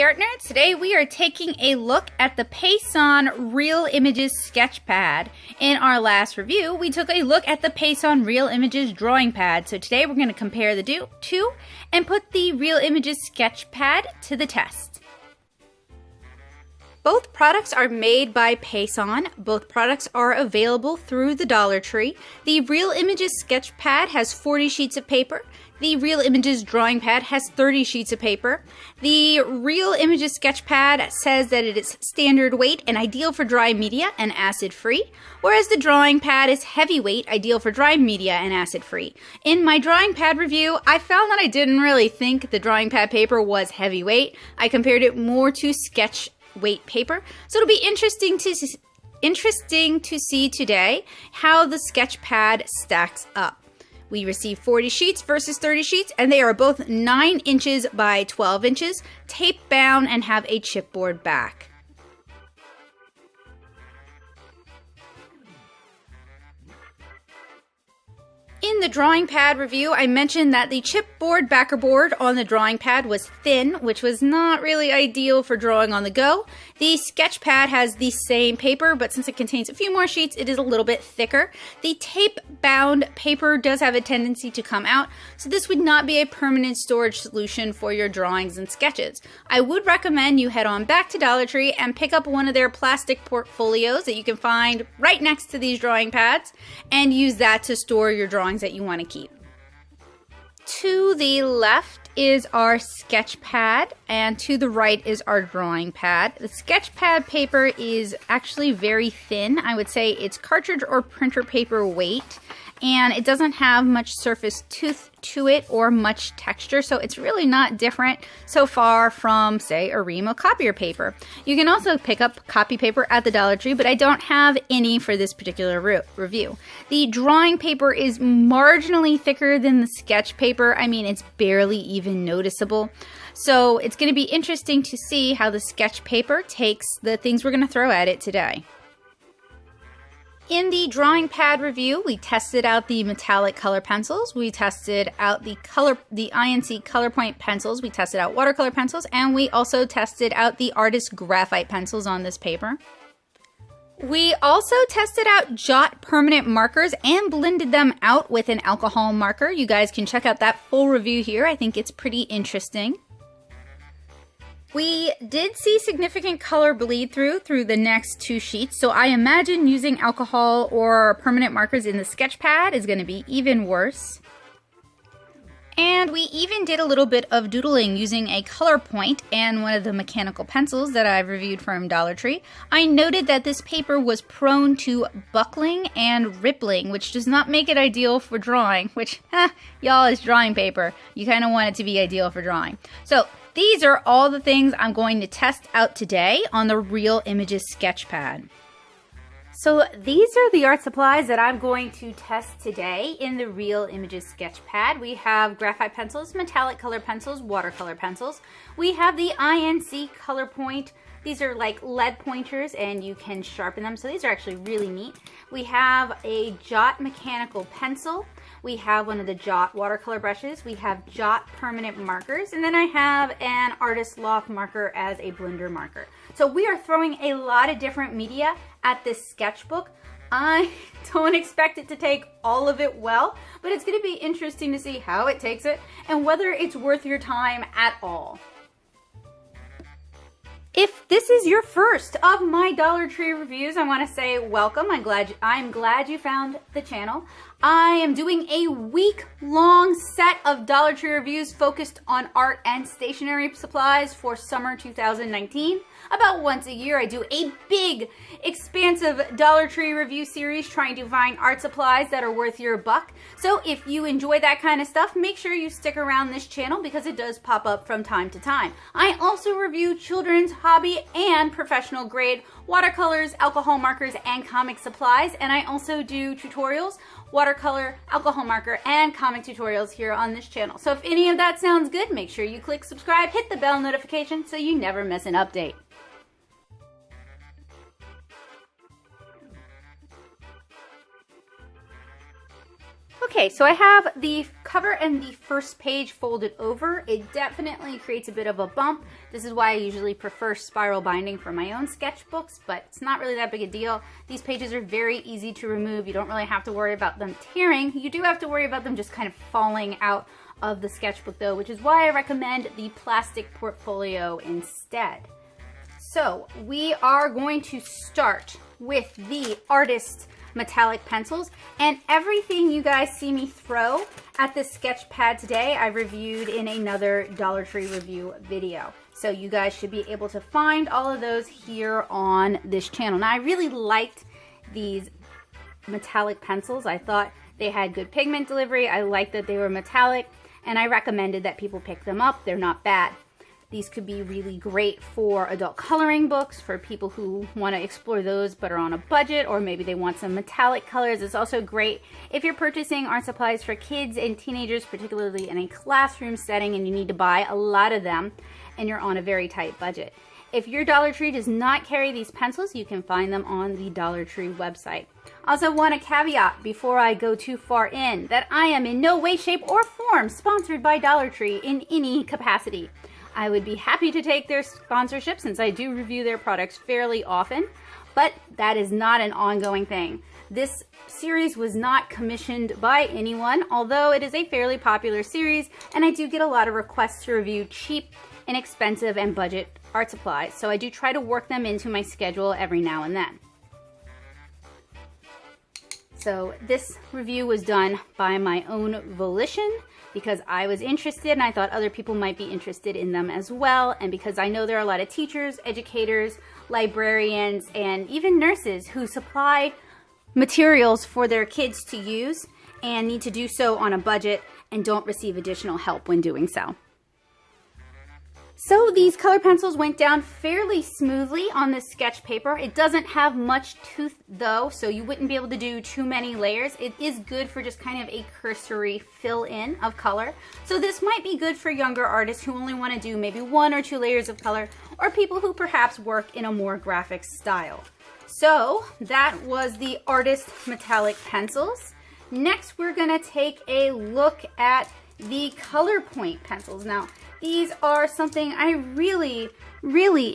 Hey Art Nerds! Today we are taking a look at the Pacon RealImages sketchpad. In our last review, we took a look at the Pacon RealImages drawing pad. So today we're going to compare the two and put the RealImages sketchpad to the test. Both products are made by Pacon. Both products are available through the Dollar Tree. The RealImages sketchpad has 40 sheets of paper. The RealImages drawing pad has 30 sheets of paper. The RealImages sketchpad says that it is standard weight and ideal for dry media and acid-free, whereas the drawing pad is heavyweight, ideal for dry media and acid-free. In my drawing pad review, I found that I didn't really think the drawing pad paper was heavyweight. I compared it more to sketch weight paper, so it'll be interesting to see today how the sketch pad stacks up. We received 40 sheets versus 30 sheets, and they are both 9 inches by 12 inches, tape bound, and have a chipboard back. In the drawing pad review, I mentioned that the chipboard backer board on the drawing pad was thin, which was not really ideal for drawing on the go. The sketch pad has the same paper, but since it contains a few more sheets, it is a little bit thicker. The tape-bound paper does have a tendency to come out, so this would not be a permanent storage solution for your drawings and sketches. I would recommend you head on back to Dollar Tree and pick up one of their plastic portfolios that you can find right next to these drawing pads and use that to store your drawings that you want to keep. To the left is our sketch pad, and to the right is our drawing pad. The sketch pad paper is actually very thin. I would say it's cartridge or printer paper weight, and it doesn't have much surface to it or much texture, so it's really not different so far from, say, a ream of copier paper. You can also pick up copy paper at the Dollar Tree, but I don't have any for this particular review. The drawing paper is marginally thicker than the sketch paper. I mean, it's barely even noticeable. So it's going to be interesting to see how the sketch paper takes the things we're going to throw at it today. In the drawing pad review, we tested out the metallic color pencils, we tested out the INC Colorpoint pencils, we tested out watercolor pencils, and we also tested out the artist graphite pencils on this paper. We also tested out Jot permanent markers and blended them out with an alcohol marker. You guys can check out that full review here. I think it's pretty interesting. We did see significant color bleed through the next 2 sheets, so I imagine using alcohol or permanent markers in the sketch pad is going to be even worse. And we even did a little bit of doodling using a Colorpoint and one of the mechanical pencils that I've reviewed from Dollar Tree. I noted that this paper was prone to buckling and rippling, which does not make it ideal for drawing, which, y'all, is drawing paper. You kind of want it to be ideal for drawing. So these are all the things I'm going to test out today on the RealImages sketchpad. So these are the art supplies that I'm going to test today in the RealImages sketchpad. We have graphite pencils, metallic color pencils, watercolor pencils. We have the INC Colorpoint. These are like lead pointers and you can sharpen them, so these are actually really neat. We have a Jot mechanical pencil. We have one of the Jot watercolor brushes. We have Jot permanent markers. And then I have an Artist Loft marker as a blender marker. So we are throwing a lot of different media at this sketchbook. I don't expect it to take all of it well, but it's going to be interesting to see how it takes it and whether it's worth your time at all. If this is your first of my Dollar Tree reviews, I want to say welcome. I'm glad you found the channel. I am doing a week-long set of Dollar Tree reviews focused on art and stationery supplies for summer 2019. About once a year, I do a big, expansive Dollar Tree review series trying to find art supplies that are worth your buck. So if you enjoy that kind of stuff, make sure you stick around this channel because it does pop up from time to time. I also review children's, hobby, and professional grade watercolors, alcohol markers, and comic supplies. And I also do tutorials, watercolor, alcohol marker, and comic tutorials here on this channel. So if any of that sounds good, make sure you click subscribe, hit the bell notification so you never miss an update. Okay, so I have the cover and the first page folded over, it definitely creates a bit of a bump. This is why I usually prefer spiral binding for my own sketchbooks, but it's not really that big a deal. These pages are very easy to remove. You don't really have to worry about them tearing. You do have to worry about them just kind of falling out of the sketchbook though, which is why I recommend the plastic portfolio instead. So we are going to start with the Artist metallic pencils, and everything you guys see me throw at the sketch pad today I reviewed in another Dollar Tree review video. So you guys should be able to find all of those here on this channel. Now I really liked these metallic pencils. I thought they had good pigment delivery. I liked that they were metallic, and I recommended that people pick them up. They're not bad. These could be really great for adult coloring books, for people who want to explore those but are on a budget, or maybe they want some metallic colors. It's also great if you're purchasing art supplies for kids and teenagers, particularly in a classroom setting, and you need to buy a lot of them and you're on a very tight budget. If your Dollar Tree does not carry these pencils, you can find them on the Dollar Tree website. I also want to caveat before I go too far in that I am in no way, shape, or form sponsored by Dollar Tree in any capacity. I would be happy to take their sponsorship since I do review their products fairly often, but that is not an ongoing thing. This series was not commissioned by anyone, although it is a fairly popular series, and I do get a lot of requests to review cheap, inexpensive, and budget art supplies, so I do try to work them into my schedule every now and then. So this review was done by my own volition, because I was interested and I thought other people might be interested in them as well, and because I know there are a lot of teachers, educators, librarians, and even nurses who supply materials for their kids to use and need to do so on a budget and don't receive additional help when doing so. So these color pencils went down fairly smoothly on this sketch paper. It doesn't have much tooth though, so you wouldn't be able to do too many layers. It is good for just kind of a cursory fill in of color. So this might be good for younger artists who only want to do maybe 1 or 2 layers of color, or people who perhaps work in a more graphic style. So that was the Artist metallic pencils. Next we're going to take a look at the Colorpoint pencils. Now these are something I really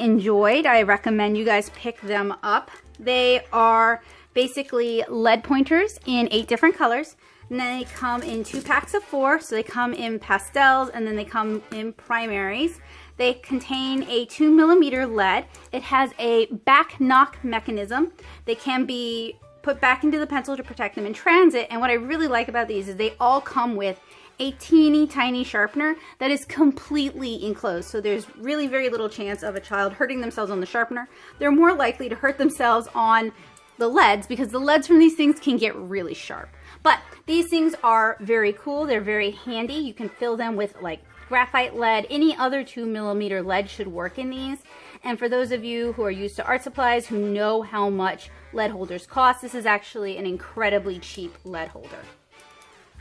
enjoyed. I recommend you guys pick them up. They are basically lead pointers in 8 different colors, and then they come in 2 packs of 4, so they come in pastels and then they come in primaries. They contain a 2mm lead. It has a back knock mechanism. They can be put back into the pencil to protect them in transit, and what I really like about these is they all come with a teeny tiny sharpener that is completely enclosed, so there's really very little chance of a child hurting themselves on the sharpener. They're more likely to hurt themselves on the leads because the leads from these things can get really sharp. But these things are very cool. They're very handy. You can fill them with like graphite lead. Any other 2mm lead should work in these. And for those of you who are used to art supplies who know how much lead holders cost, this is actually an incredibly cheap lead holder.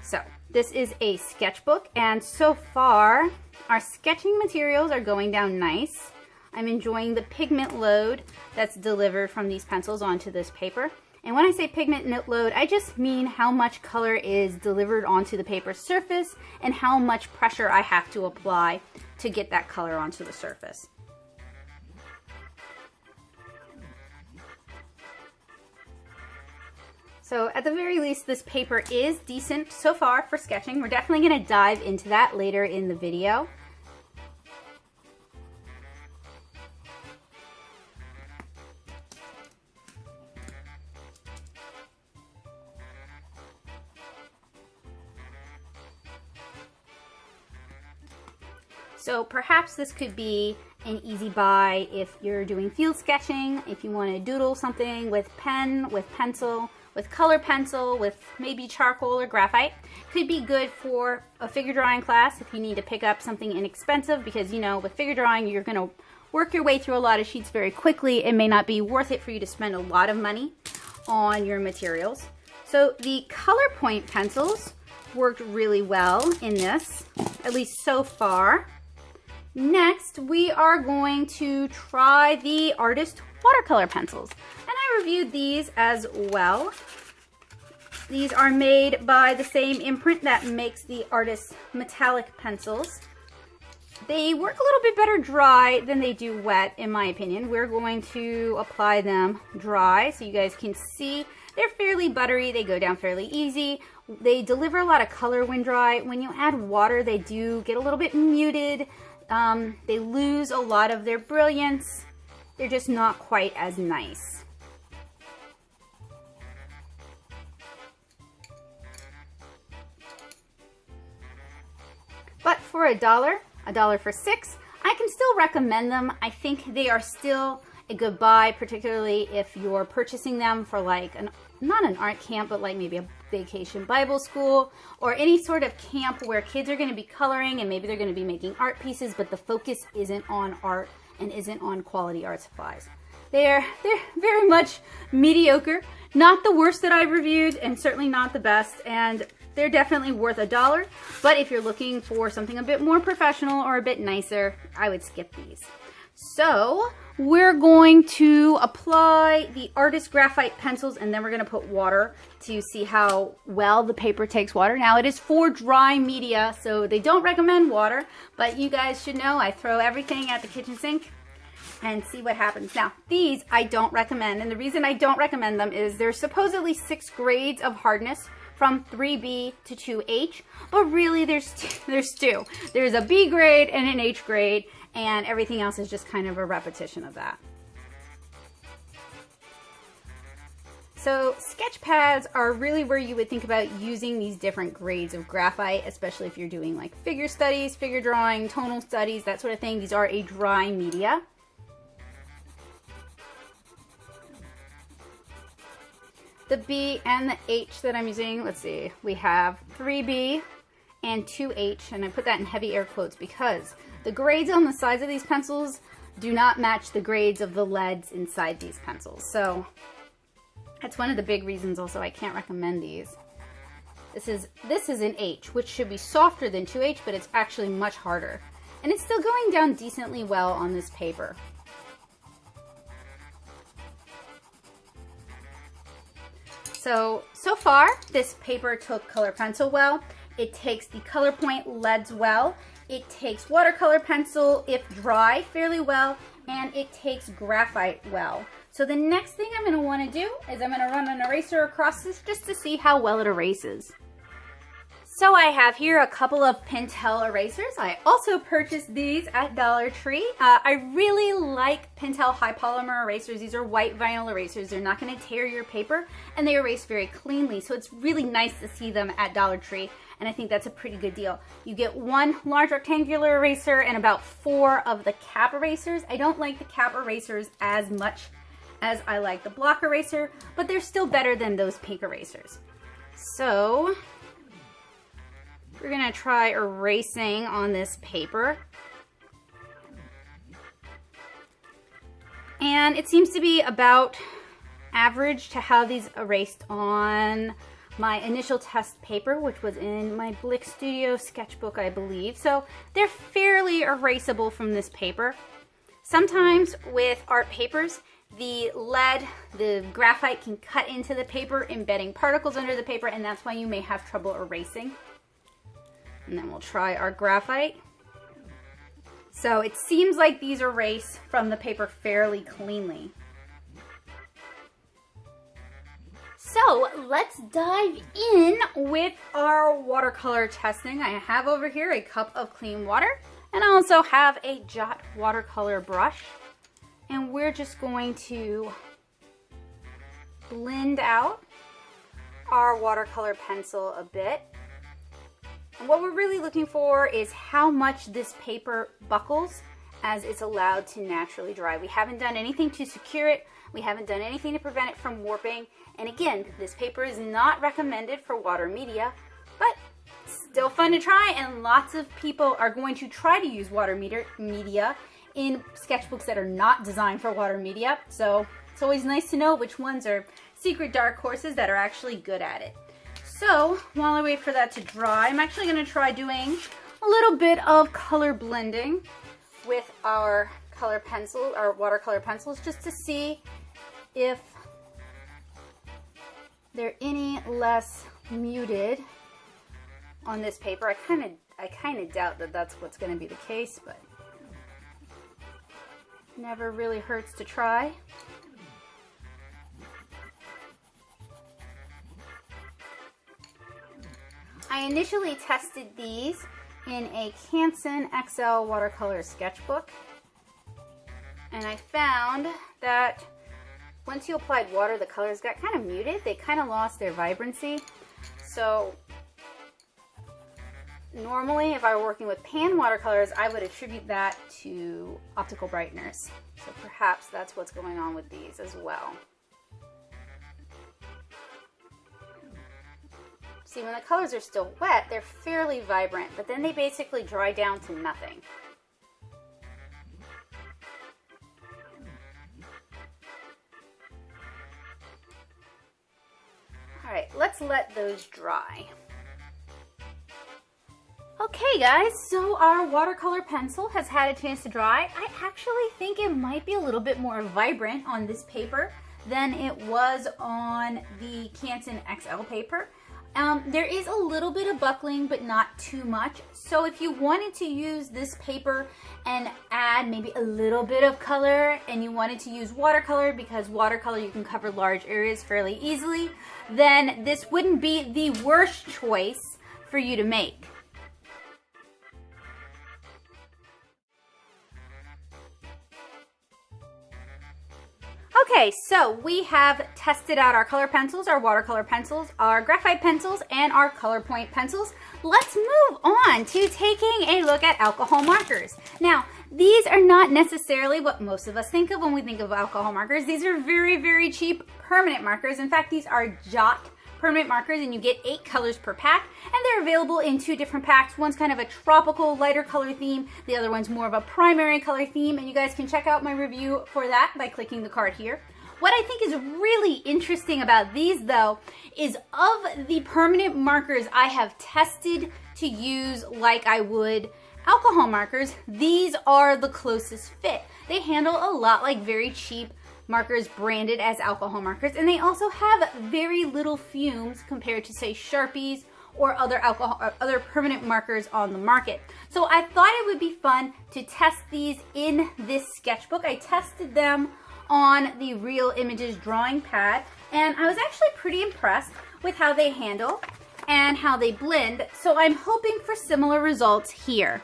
So this is a sketchbook, and so far our sketching materials are going down nice. I'm enjoying the pigment load that's delivered from these pencils onto this paper. And when I say pigment load, I just mean how much color is delivered onto the paper surface and how much pressure I have to apply to get that color onto the surface. So at the very least, this paper is decent so far for sketching. We're definitely going to dive into that later in the video. So perhaps this could be an easy buy if you're doing field sketching, if you want to doodle something with pen, with pencil, with color pencil, with maybe charcoal or graphite. Could be good for a figure drawing class if you need to pick up something inexpensive, because you know with figure drawing you're going to work your way through a lot of sheets very quickly. It may not be worth it for you to spend a lot of money on your materials. So the Colorpoint pencils worked really well in this, at least so far. Next, we are going to try the Artist watercolor pencils. And I reviewed these as well. These are made by the same imprint that makes the Artist metallic pencils. They work a little bit better dry than they do wet, in my opinion. We're going to apply them dry so you guys can see. They're fairly buttery, they go down fairly easy. They deliver a lot of color when dry. When you add water, they do get a little bit muted. They lose a lot of their brilliance. They're just not quite as nice. But for $1 for 6, I can still recommend them. I think they are still a good buy, particularly if you're purchasing them for like not an art camp, but like maybe a vacation Bible school or any sort of camp where kids are going to be coloring and maybe they're going to be making art pieces, but the focus isn't on art and isn't on quality art supplies. They're very much mediocre, not the worst that I've reviewed and certainly not the best, and they're definitely worth $1, but if you're looking for something a bit more professional or a bit nicer, I would skip these. So we're going to apply the Artist graphite pencils and then we're going to put water to see how well the paper takes water. Now it is for dry media, so they don't recommend water, but you guys should know I throw everything at the kitchen sink and see what happens. Now these I don't recommend, and the reason I don't recommend them is there's supposedly 6 grades of hardness from 3B to 2H, but really there's 2. There's a B grade and an H grade, and everything else is just kind of a repetition of that. So sketch pads are really where you would think about using these different grades of graphite, especially if you're doing like figure studies, figure drawing, tonal studies, that sort of thing. These are a dry media. The B and the H that I'm using, let's see, we have 3B and 2H, and I put that in heavy air quotes because the grades on the sides of these pencils do not match the grades of the leads inside these pencils. So that's one of the big reasons also I can't recommend these. This is an H, which should be softer than 2H, but it's actually much harder. And it's still going down decently well on this paper. So far, this paper took color pencil well. It takes the Colorpoint leads well. It takes watercolor pencil, if dry, fairly well. And it takes graphite well. So the next thing I'm going to want to do is I'm going to run an eraser across this just to see how well it erases. So I have here a couple of Pentel erasers. I also purchased these at Dollar Tree. I really like Pentel high polymer erasers. These are white vinyl erasers. They're not going to tear your paper and they erase very cleanly. So it's really nice to see them at Dollar Tree, and I think that's a pretty good deal. You get 1 large rectangular eraser and about 4 of the cap erasers. I don't like the cap erasers as much as I like the block eraser, but they're still better than those pink erasers. So we're gonna try erasing on this paper. And it seems to be about average to how these erased on my initial test paper, which was in my Blick Studio sketchbook, I believe. So they're fairly erasable from this paper. Sometimes with art papers, the lead, the graphite can cut into the paper, embedding particles under the paper, and that's why you may have trouble erasing. And then we'll try our graphite. So it seems like these erase from the paper fairly cleanly. So let's dive in with our watercolor testing. I have over here a cup of clean water, and I also have a Jot watercolor brush. And we're just going to blend out our watercolor pencil a bit. And what we're really looking for is how much this paper buckles as it's allowed to naturally dry. We haven't done anything to secure it. We haven't done anything to prevent it from warping. And again, this paper is not recommended for water media, but still fun to try, and lots of people are going to try to use water media in sketchbooks that are not designed for water media. So it's always nice to know which ones are secret dark horses that are actually good at it. So while I wait for that to dry, I'm actually going to try doing a little bit of color blending with our color pencil, our watercolor pencils, just to see if they're any less muted on this paper. I kind of doubt that that's what's going to be the case, but never really hurts to try. I initially tested these in a Canson XL watercolor sketchbook, and I found that once you applied water, the colors got kind of muted. They kind of lost their vibrancy. So normally, if I were working with pan watercolors, I would attribute that to optical brighteners. So perhaps that's what's going on with these as well. See, when the colors are still wet, they're fairly vibrant, but then they basically dry down to nothing. All right, let's let those dry. Okay guys, so our watercolor pencil has had a chance to dry. I actually think it might be a little bit more vibrant on this paper than it was on the Canson XL paper. There is a little bit of buckling, but not too much. So if you wanted to use this paper and add maybe a little bit of color, and you wanted to use watercolor, because watercolor you can cover large areas fairly easily, then this wouldn't be the worst choice for you to make. Okay, so we have tested out our color pencils, our watercolor pencils, our graphite pencils, and our Colorpoint pencils. Let's move on to taking a look at alcohol markers. Now, these are not necessarily what most of us think of when we think of alcohol markers. These are very, very cheap permanent markers. In fact, these are Jot permanent markers, and you get 8 colors per pack, and they're available in 2 different packs. One's kind of a tropical lighter color theme, the other one's more of a primary color theme, and you guys can check out my review for that by clicking the card here. What I think is really interesting about these though is of the permanent markers I have tested to use like I would alcohol markers, these are the closest fit. They handle a lot like very cheap markers branded as alcohol markers, and they also have very little fumes compared to, say, Sharpies or other alcohol or other permanent markers on the market. So I thought it would be fun to test these in this sketchbook. I tested them on the RealImages drawing pad, and I was actually pretty impressed with how they handle and how they blend. So I'm hoping for similar results here.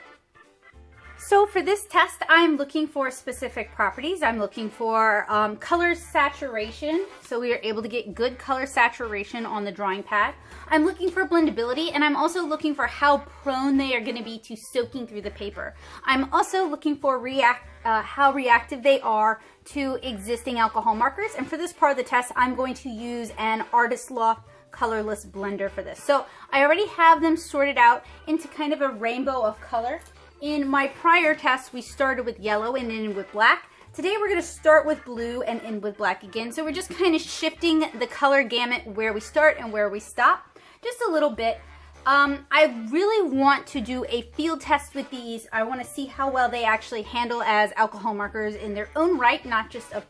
So for this test, I'm looking for specific properties. I'm looking for color saturation, so we are able to get good color saturation on the drawing pad. I'm looking for blendability, and I'm also looking for how prone they are going to be to soaking through the paper. I'm also looking for how reactive they are to existing alcohol markers, and for this part of the test, I'm going to use an Artist Loft colorless blender for this. So I already have them sorted out into kind of a rainbow of color. In my prior tests, we started with yellow and ended with black. Today we're going to start with blue and end with black again. So we're just kind of shifting the color gamut where we start and where we stop just a little bit. I really want to do a field test with these. I want to see how well they actually handle as alcohol markers in their own right, not just an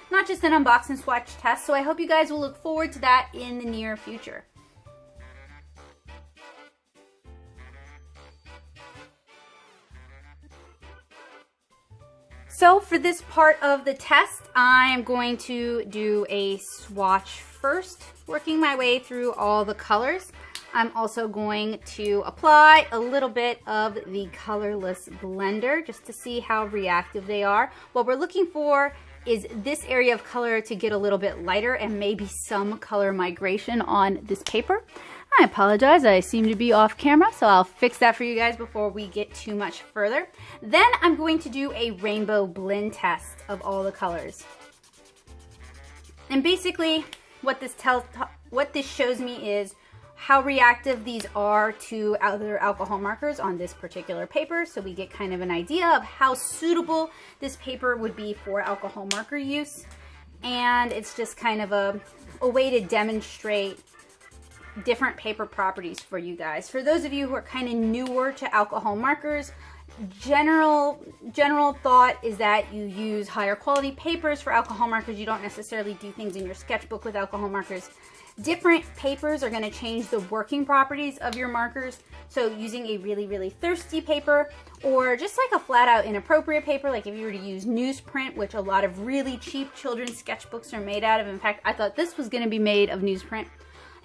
unbox and swatch test. So I hope you guys will look forward to that in the near future. So for this part of the test, I'm going to do a swatch first, working my way through all the colors. I'm also going to apply a little bit of the colorless blender just to see how reactive they are. What we're looking for is this area of color to get a little bit lighter and maybe some color migration on this paper. I apologize, I seem to be off camera, so I'll fix that for you guys before we get too much further. Then I'm going to do a rainbow blend test of all the colors. And basically what this shows me is how reactive these are to other alcohol markers on this particular paper, so we get kind of an idea of how suitable this paper would be for alcohol marker use. And it's just kind of a way to demonstrate different paper properties for you guys. For those of you who are kind of newer to alcohol markers, general thought is that you use higher quality papers for alcohol markers. You don't necessarily do things in your sketchbook with alcohol markers. Different papers are going to change the working properties of your markers. So using a really, really thirsty paper, or just like a flat out inappropriate paper, like if you were to use newsprint, which a lot of really cheap children's sketchbooks are made out of. In fact, I thought this was going to be made of newsprint,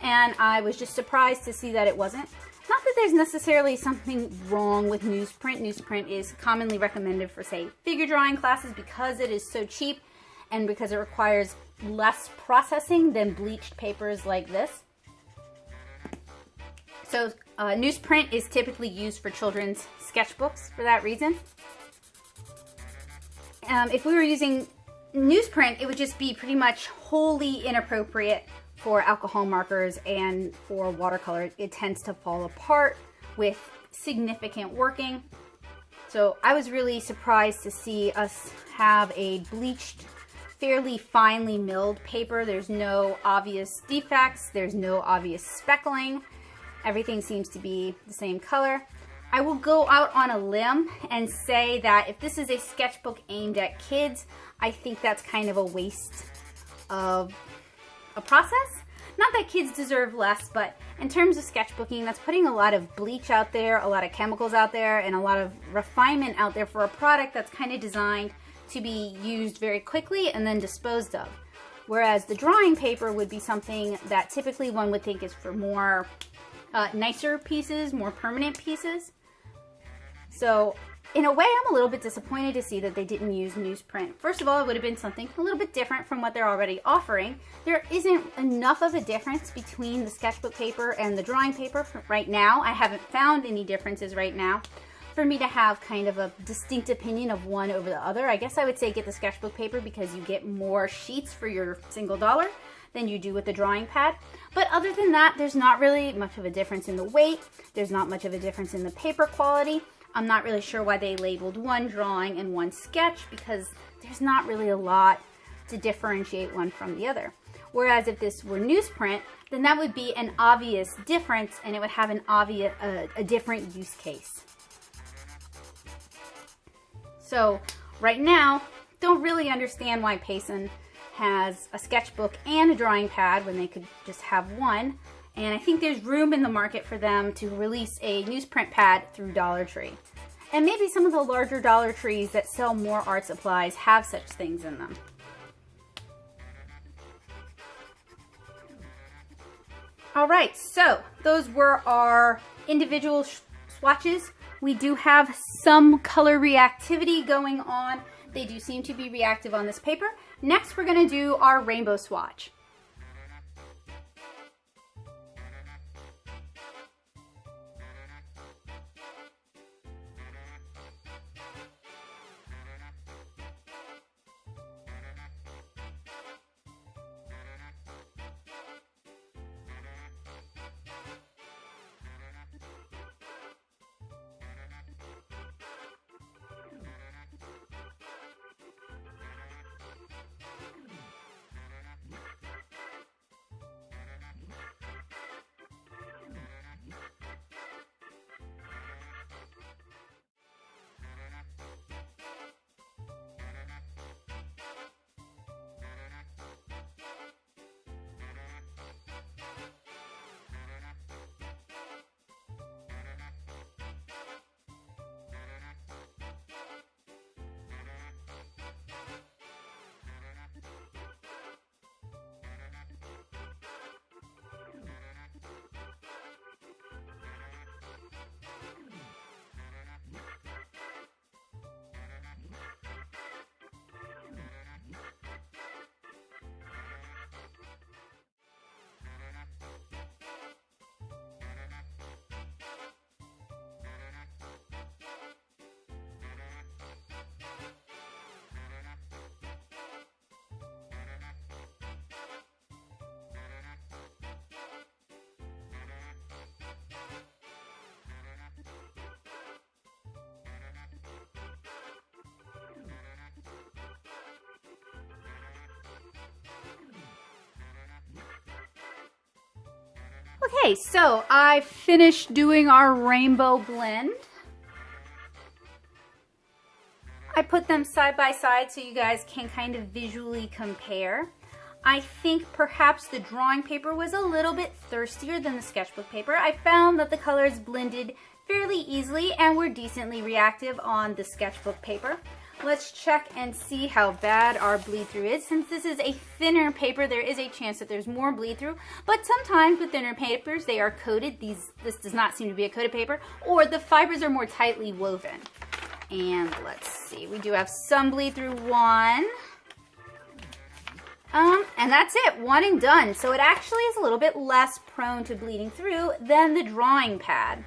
and I was just surprised to see that it wasn't. Not that there's necessarily something wrong with newsprint. Newsprint is commonly recommended for, say, figure drawing classes because it is so cheap and because it requires less processing than bleached papers like this. So newsprint is typically used for children's sketchbooks for that reason. If we were using newsprint, it would just be pretty much wholly inappropriate for alcohol markers and for watercolor. It tends to fall apart with significant working. So I was really surprised to see us have a bleached, fairly finely milled paper. There's no obvious defects, there's no obvious speckling. Everything seems to be the same color. I will go out on a limb and say that if this is a sketchbook aimed at kids, I think that's kind of a waste of a process. Not that kids deserve less, but in terms of sketchbooking, that's putting a lot of bleach out there, a lot of chemicals out there, and a lot of refinement out there for a product that's kind of designed to be used very quickly and then disposed of. Whereas the drawing paper would be something that typically one would think is for more nicer pieces, more permanent pieces. So in a way, I'm a little bit disappointed to see that they didn't use newsprint. First of all, it would have been something a little bit different from what they're already offering. There isn't enough of a difference between the sketchbook paper and the drawing paper right now. I haven't found any differences right now for me to have kind of a distinct opinion of one over the other. I guess I would say get the sketchbook paper because you get more sheets for your single dollar than you do with the drawing pad. But other than that, there's not really much of a difference in the weight. There's not much of a difference in the paper quality. I'm not really sure why they labeled one drawing and one sketch, because there's not really a lot to differentiate one from the other. Whereas if this were newsprint, then that would be an obvious difference and it would have an obvious, a different use case. So right now, don't really understand why Pacon has a sketchbook and a drawing pad when they could just have one. And I think there's room in the market for them to release a newsprint pad through Dollar Tree. And maybe some of the larger Dollar Trees that sell more art supplies have such things in them. Alright, so those were our individual swatches. We do have some color reactivity going on. They do seem to be reactive on this paper. Next, we're going to do our rainbow swatch. Okay, so I finished doing our rainbow blend. I put them side by side so you guys can kind of visually compare. I think perhaps the drawing paper was a little bit thirstier than the sketchbook paper. I found that the colors blended fairly easily and were decently reactive on the sketchbook paper. Let's check and see how bad our bleed through is. Since this is a thinner paper, there is a chance that there's more bleed through, but sometimes with thinner papers, they are coated. This does not seem to be a coated paper, or the fibers are more tightly woven. And let's see, we do have some bleed through one. And that's it, one and done. So it actually is a little bit less prone to bleeding through than the drawing pad.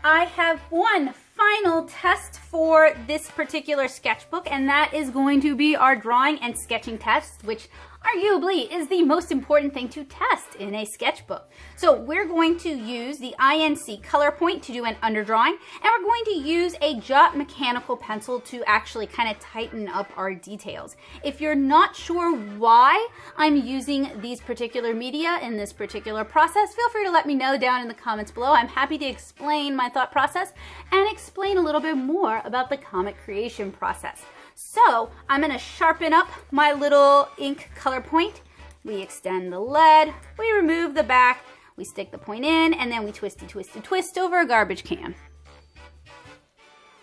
I have one final test for this particular sketchbook, and that is going to be our drawing and sketching test, which arguably is the most important thing to test in a sketchbook. So we're going to use the INC Colorpoint to do an underdrawing, and we're going to use a Jot mechanical pencil to actually kind of tighten up our details. If you're not sure why I'm using these particular media in this particular process, feel free to let me know down in the comments below. I'm happy to explain my thought process and explain a little bit more about the comic creation process. So I'm going to sharpen up my little ink color point. We extend the lead, we remove the back, we stick the point in, and then we twist over a garbage can.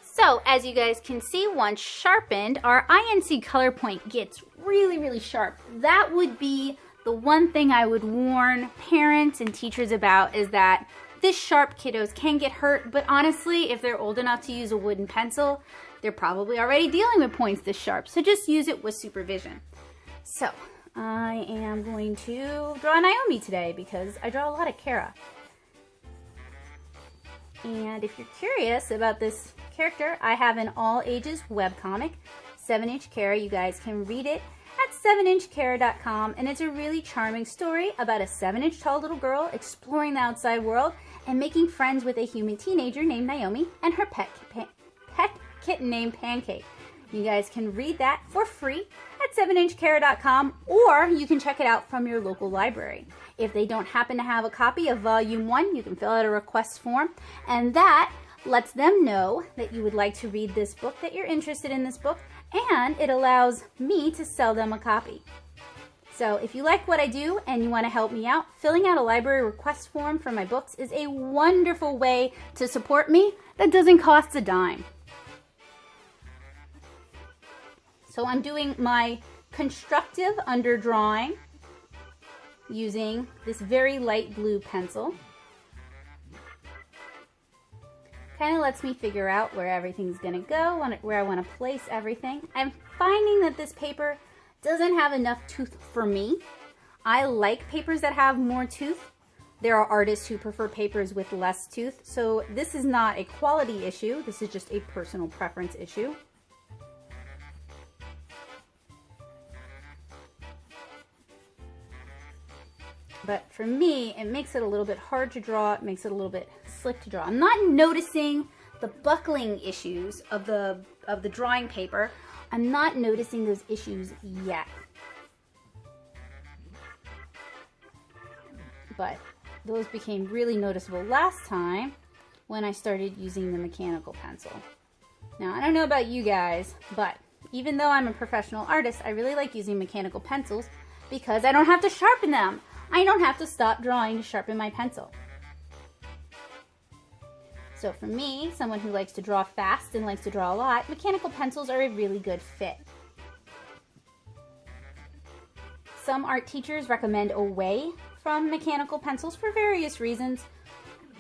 So as you guys can see, once sharpened, our INC color point gets really, really sharp. That would be the one thing I would warn parents and teachers about, is that this sharp kiddos can get hurt, but honestly, if they're old enough to use a wooden pencil, they're probably already dealing with points this sharp, so just use it with supervision. So I am going to draw Naomi today because I draw a lot of Kara. And if you're curious about this character, I have an all ages webcomic, 7-inch Kara. You guys can read it at 7inchkara.com, and it's a really charming story about a 7-inch tall little girl exploring the outside world and making friends with a human teenager named Naomi and her pet kitten named Pancake. You guys can read that for free at 7inchkara.com, or you can check it out from your local library. If they don't happen to have a copy of Volume 1, you can fill out a request form, and that lets them know that you would like to read this book, that you're interested in this book, and it allows me to sell them a copy. So if you like what I do and you want to help me out, filling out a library request form for my books is a wonderful way to support me that doesn't cost a dime. So I'm doing my constructive underdrawing using this very light blue pencil. Kind of lets me figure out where everything's going to go, where I want to place everything. I'm finding that this paper doesn't have enough tooth for me. I like papers that have more tooth. There are artists who prefer papers with less tooth, so this is not a quality issue. This is just a personal preference issue. But for me, it makes it a little bit hard to draw. It makes it a little bit slick to draw. I'm not noticing the buckling issues of the drawing paper. I'm not noticing those issues yet. But those became really noticeable last time when I started using the mechanical pencil. Now, I don't know about you guys, but even though I'm a professional artist, I really like using mechanical pencils because I don't have to sharpen them. I don't have to stop drawing to sharpen my pencil. So for me, someone who likes to draw fast and likes to draw a lot, mechanical pencils are a really good fit. Some art teachers recommend away from mechanical pencils for various reasons.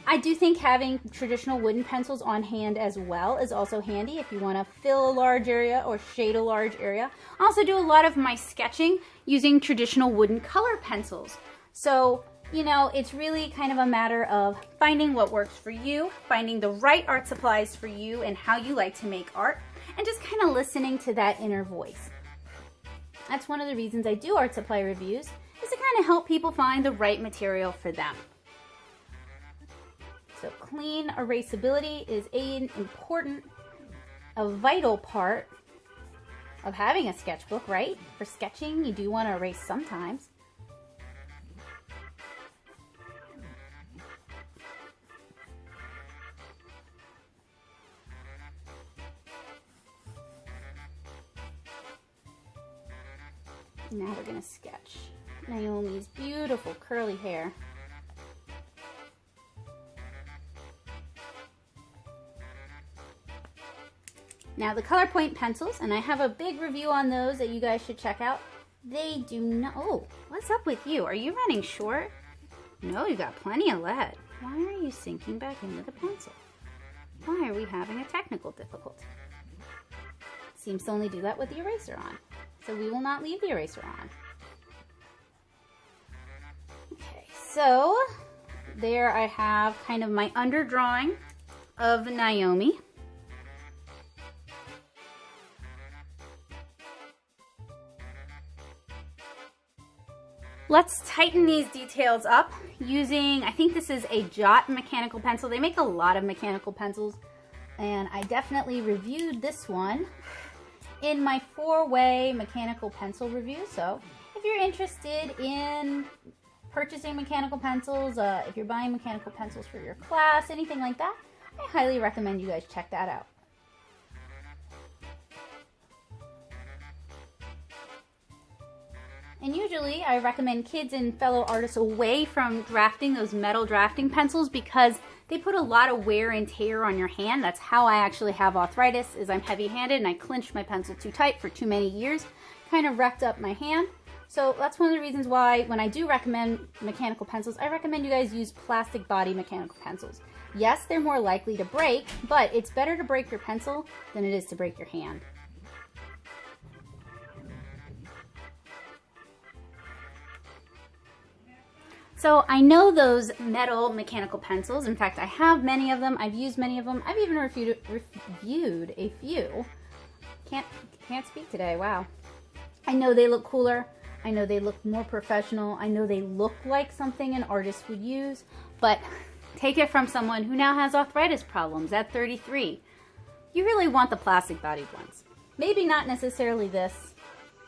I do think having traditional wooden pencils on hand as well is also handy if you want to fill a large area or shade a large area. I also do a lot of my sketching using traditional wooden color pencils. So, you know, it's really kind of a matter of finding what works for you, finding the right art supplies for you and how you like to make art, and just kind of listening to that inner voice. That's one of the reasons I do art supply reviews, is to kind of help people find the right material for them. So clean erasability is an important, a vital part of having a sketchbook, right? For sketching, you do want to erase sometimes. Now we're going to sketch Naomi's beautiful curly hair. Now the Colorpoint pencils, and I have a big review on those that you guys should check out. They do not, oh, what's up with you? Are you running short? No, you got plenty of lead. Why are you sinking back into the pencil? Why are we having a technical difficulty? Seems to only do that with the eraser on. So we will not leave the eraser on. Okay, so there I have kind of my underdrawing of Naomi. Let's tighten these details up using, I think this is a Jot mechanical pencil. They make a lot of mechanical pencils, and I definitely reviewed this one in my 4-way mechanical pencil review. So if you're interested in purchasing mechanical pencils, if you're buying mechanical pencils for your class, anything like that, I highly recommend you guys check that out. And usually I recommend kids and fellow artists away from drafting those metal drafting pencils because they put a lot of wear and tear on your hand. That's how I actually have arthritis, is I'm heavy-handed and I clenched my pencil too tight for too many years. Kind of wrecked up my hand. So that's one of the reasons why when I do recommend mechanical pencils, I recommend you guys use plastic body mechanical pencils. Yes, they're more likely to break, but it's better to break your pencil than it is to break your hand. So I know those metal mechanical pencils. In fact, I have many of them. I've used many of them. I've even reviewed a few. Can't speak today. Wow. I know they look cooler. I know they look more professional. I know they look like something an artist would use. But take it from someone who now has arthritis problems at 33. You really want the plastic bodied ones. Maybe not necessarily this,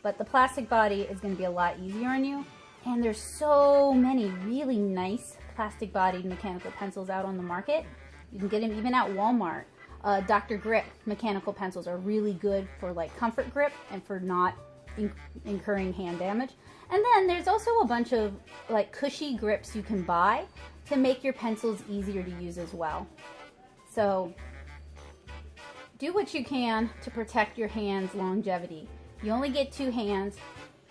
but the plastic body is going to be a lot easier on you. And there's so many really nice plastic bodied mechanical pencils out on the market. You can get them even at Walmart. Dr. Grip mechanical pencils are really good for like comfort grip and for not incurring hand damage. And then there's also a bunch of like cushy grips you can buy to make your pencils easier to use as well. So do what you can to protect your hand's longevity. You only get 2 hands.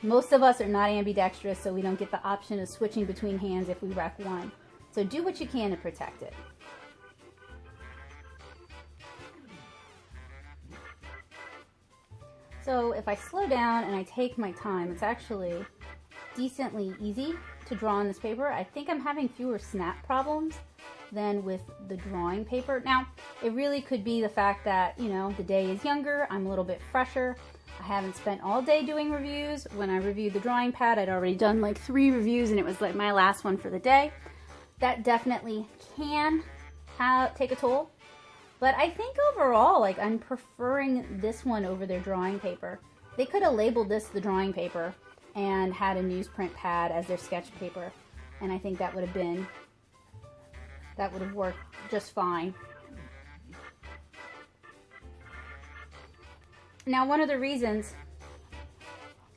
Most of us are not ambidextrous, so we don't get the option of switching between hands if we wreck one. So do what you can to protect it. So if I slow down and I take my time, it's actually decently easy to draw on this paper. I think I'm having fewer snap problems than with the drawing paper. Now, it really could be the fact that, you know, the day is younger, I'm a little bit fresher. I haven't spent all day doing reviews. When I reviewed the drawing pad, I'd already done like 3 reviews and it was like my last one for the day. That definitely can take a toll. But I think overall, like, I'm preferring this one over their drawing paper. They could have labeled this the drawing paper and had a newsprint pad as their sketch paper. And I think that would have worked just fine. Now, one of the reasons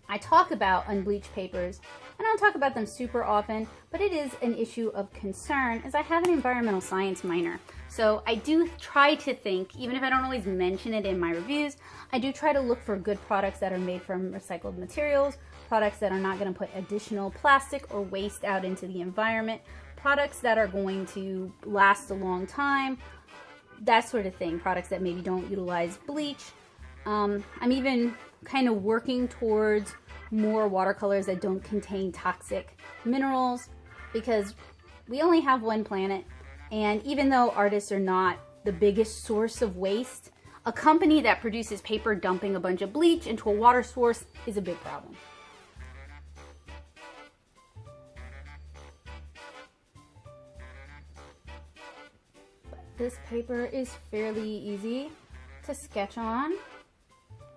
I talk about unbleached papers, I don't talk about them super often, but it is an issue of concern, is I have an environmental science minor. So I do try to think, even if I don't always mention it in my reviews, I do try to look for good products that are made from recycled materials, products that are not going to put additional plastic or waste out into the environment, products that are going to last a long time, that sort of thing, products that maybe don't utilize bleach. I'm even kind of working towards more watercolors that don't contain toxic minerals because we only have one planet, and even though artists are not the biggest source of waste, a company that produces paper dumping a bunch of bleach into a water source is a big problem. But this paper is fairly easy to sketch on.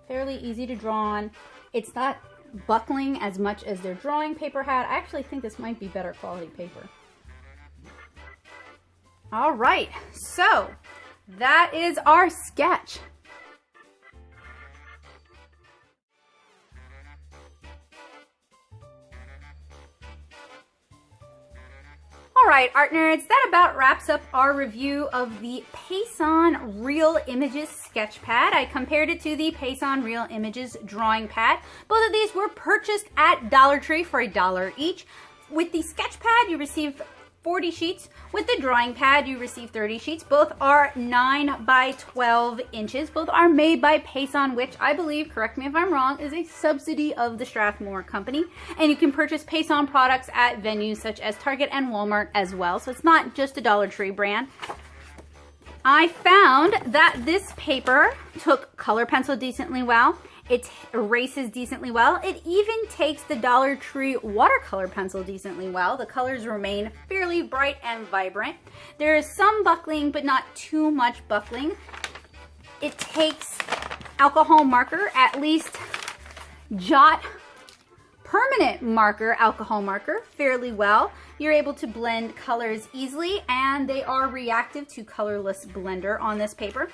Fairly easy to draw on. It's not buckling as much as their drawing paper had. I actually think this might be better quality paper. All right, so that is our sketch. Alright, art nerds, that about wraps up our review of the Pacon RealImages sketch pad. I compared it to the Pacon RealImages drawing pad. Both of these were purchased at Dollar Tree for $1 each. With the sketch pad, you receive 40 sheets. With the drawing pad, you receive 30 sheets. Both are 9 by 12 inches. Both are made by Pacon, which I believe, correct me if I'm wrong, is a subsidy of the Strathmore Company. And you can purchase Pacon products at venues such as Target and Walmart as well. So it's not just a Dollar Tree brand. I found that this paper took color pencil decently well. It erases decently well. It even takes the Dollar Tree watercolor pencil decently well. The colors remain fairly bright and vibrant. There is some buckling, but not too much buckling. It takes alcohol marker, at least Jot permanent marker, alcohol marker, fairly well. You're able to blend colors easily, and they are reactive to colorless blender on this paper.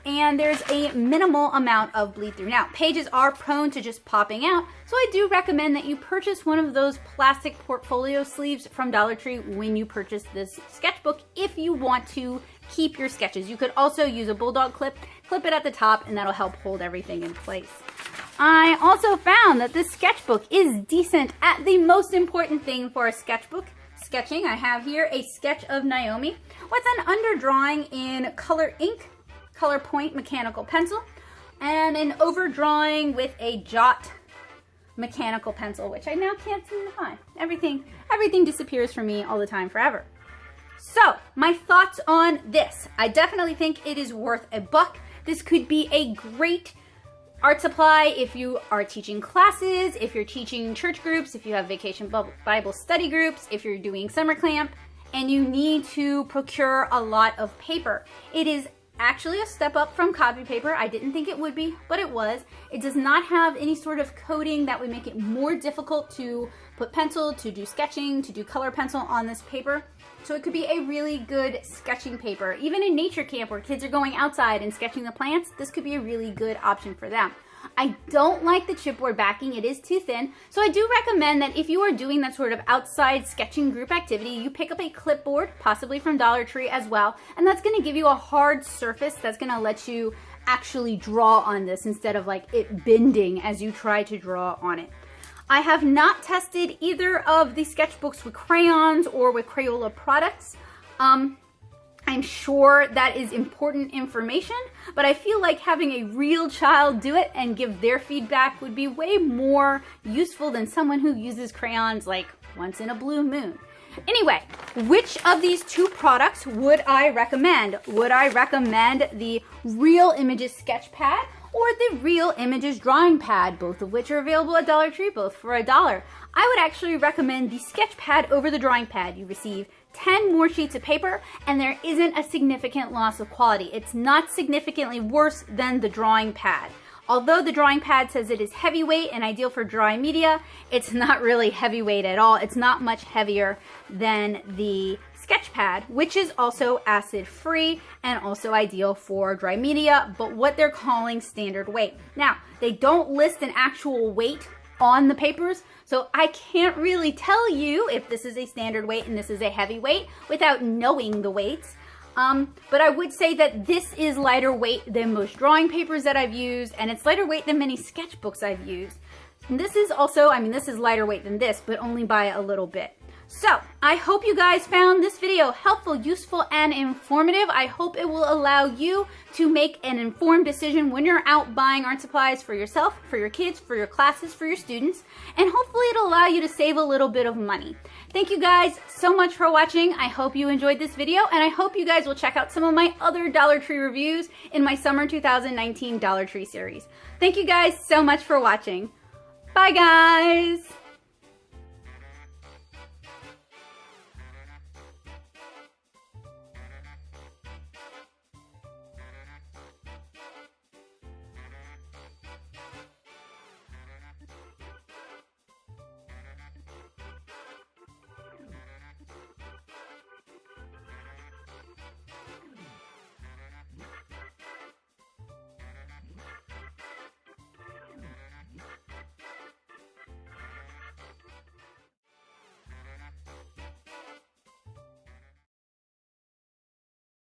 And there's a minimal amount of bleed through. Now, pages are prone to just popping out, so I do recommend that you purchase one of those plastic portfolio sleeves from Dollar Tree when you purchase this sketchbook if you want to keep your sketches. You could also use a bulldog clip it at the top, and that'll help hold everything in place. I also found that this sketchbook is decent at the most important thing for a sketchbook, sketching. I have here a sketch of Naomi with an underdrawing in color ink, Colorpoint mechanical pencil, and an overdrawing with a Jot mechanical pencil, which I now can't seem to find. Everything disappears from me all the time, forever. So, my thoughts on this. I definitely think it is worth a buck. This could be a great art supply if you are teaching classes, if you're teaching church groups, if you have vacation Bible study groups, if you're doing summer camp, and you need to procure a lot of paper. It is actually a step up from copy paper. I didn't think it would be, but it was. It does not have any sort of coating that would make it more difficult to put pencil, to do sketching, to do color pencil on this paper. So it could be a really good sketching paper. Even in nature camp where kids are going outside and sketching the plants, this could be a really good option for them. I don't like the chipboard backing. It is too thin. So I do recommend that if you are doing that sort of outside sketching group activity, you pick up a clipboard, possibly from Dollar Tree as well, and that's going to give you a hard surface that's going to let you actually draw on this instead of like it bending as you try to draw on it. I have not tested either of the sketchbooks with crayons or with Crayola products. I'm sure that is important information, but I feel like having a real child do it and give their feedback would be way more useful than someone who uses crayons like once in a blue moon. Anyway, which of these two products would I recommend? Would I recommend the RealImages sketch pad or the RealImages drawing pad, both of which are available at Dollar Tree, both for $1? I would actually recommend the sketch pad over the drawing pad. You receive 10 more sheets of paper, and there isn't a significant loss of quality. It's not significantly worse than the drawing pad. Although the drawing pad says it is heavyweight and ideal for dry media, it's not really heavyweight at all. It's not much heavier than the sketch pad, which is also acid-free and also ideal for dry media, but what they're calling standard weight. Now, they don't list an actual weight on the papers, so I can't really tell you if this is a standard weight and this is a heavy weight without knowing the weights. But I would say that this is lighter weight than most drawing papers that I've used, and it's lighter weight than many sketchbooks I've used. And this is also, I mean, this is lighter weight than this, but only by a little bit. So, I hope you guys found this video helpful, useful, and informative. I hope it will allow you to make an informed decision when you're out buying art supplies for yourself, for your kids, for your classes, for your students, and hopefully it'll allow you to save a little bit of money. Thank you guys so much for watching. I hope you enjoyed this video, and I hope you guys will check out some of my other Dollar Tree reviews in my Summer 2019 Dollar Tree series. Thank you guys so much for watching. Bye guys!